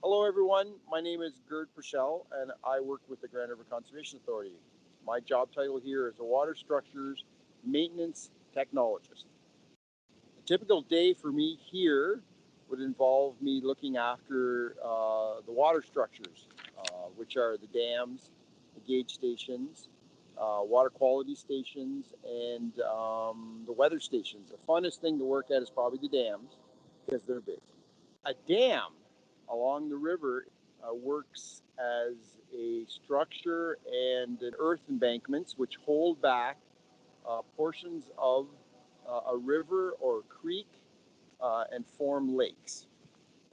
Hello, everyone. My name is Gerd Purcell, and I work with the Grand River Conservation Authority. My job title here is a Water Structures Maintenance Technologist. A typical day for me here would involve me looking after the water structures, which are the dams, the gauge stations, water quality stations, and the weather stations. The funnest thing to work at is probably the dams because they're big. A dam along the river works as a structure and an earth embankments which hold back portions of a river or creek and form lakes.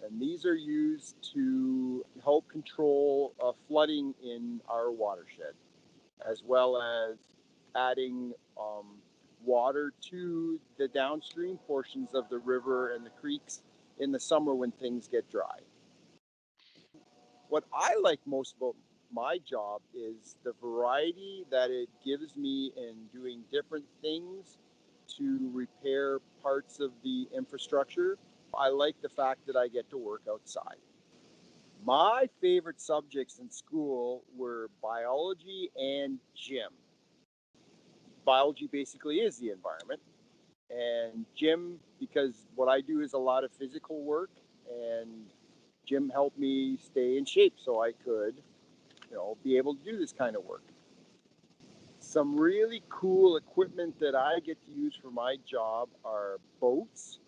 And these are used to help control flooding in our watershed, as well as adding water to the downstream portions of the river and the creeks in the summer when things get dry. What I like most about my job is the variety that it gives me in doing different things to repair parts of the infrastructure. I like the fact that I get to work outside. My favorite subjects in school were biology and gym. Biology basically is the environment, and gym, because what I do is a lot of physical work, and gym helped me stay in shape so I could, be able to do this kind of work. Some really cool equipment that I get to use for my job are boats,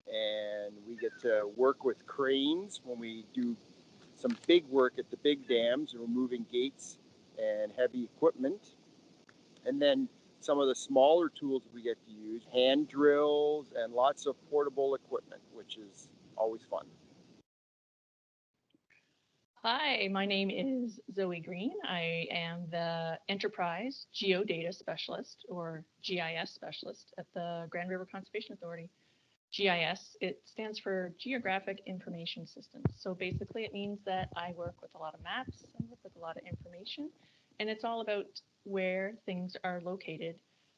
and we get to work with cranes when we do some big work at the big dams, removing gates and heavy equipment. And then some of the smaller tools we get to use, hand drills and lots of portable equipment, which is always fun. Hi, my name is Zoe Green. I am the Enterprise Geodata Specialist or GIS Specialist at the Grand River Conservation Authority. GIS, it stands for Geographic Information Systems. So basically, it means that I work with a lot of maps, I work with a lot of information, and it's all about where things are located.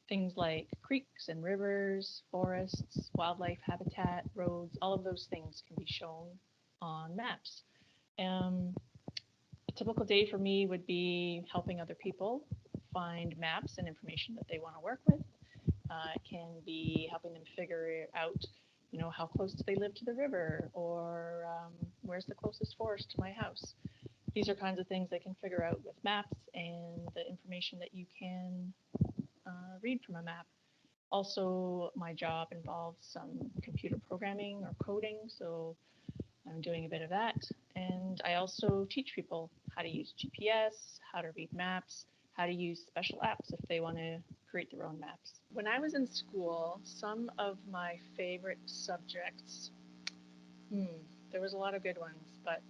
Things like creeks and rivers, forests, wildlife habitat, roads, all of those things can be shown on maps. Um, a typical day for me would be helping other people find maps and information that they want to work with. It can be helping them figure out, how close do they live to the river, or where's the closest forest to my house. These are kinds of things they can figure out with maps and the information that you can read from a map. Also, my job involves some computer programming or coding, so I'm doing a bit of that. And I also teach people how to use GPS, how to read maps, how to use special apps if they want to create their own maps. When I was in school, some of my favorite subjects, hmm, there was a lot of good ones, but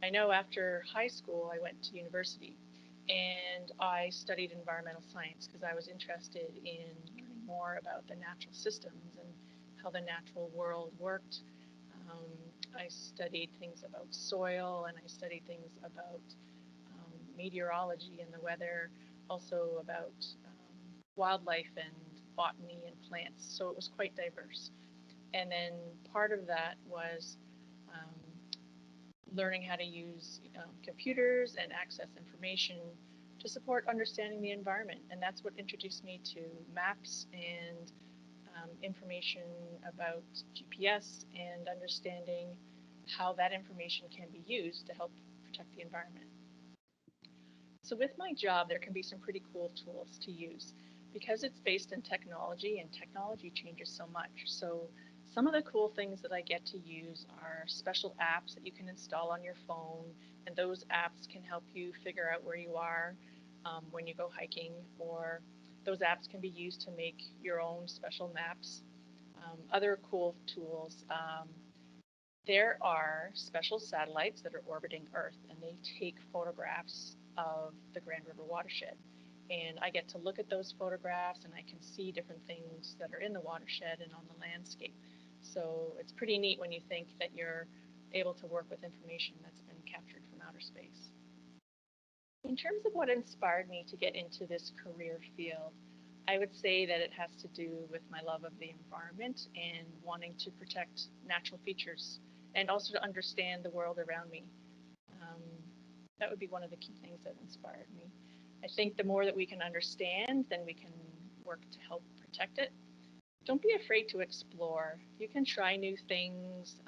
I know after high school I went to university and I studied environmental science because I was interested in learning more about the natural systems and how the natural world worked. um, I studied things about soil and I studied things about meteorology and the weather, also about wildlife and botany and plants. So it was quite diverse. And then part of that was um, learning how to use computers and access information to support understanding the environment. And that's what introduced me to maps and information about GPS and understanding how that information can be used to help protect the environment. So, with my job, there can be some pretty cool tools to use because it's based in technology and technology changes so much. So, some of the cool things that I get to use are special apps that you can install on your phone, and those apps can help you figure out where you are when you go hiking, or those apps can be used to make your own special maps. Other cool tools, there are special satellites that are orbiting Earth and they take photographs of the Grand River watershed. And I get to look at those photographs and I can see different things that are in the watershed and on the landscape. So it's pretty neat when you think that you're able to work with information that's been captured from outer space. In terms of what inspired me to get into this career field, I would say that it has to do with my love of the environment and wanting to protect natural features. and also to understand the world around me. Um, that would be one of the key things that inspired me. I think the more that we can understand, then we can work to help protect it. Don't be afraid to explore. You can try new things.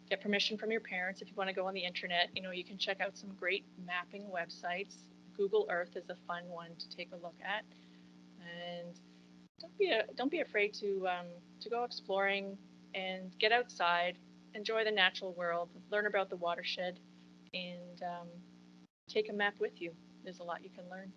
Get permission from your parents if you want to go on the internet. You can check out some great mapping websites. Google Earth is a fun one to take a look at, and don't be afraid to go exploring and get outside, enjoy the natural world, learn about the watershed, and take a map with you. There's a lot you can learn.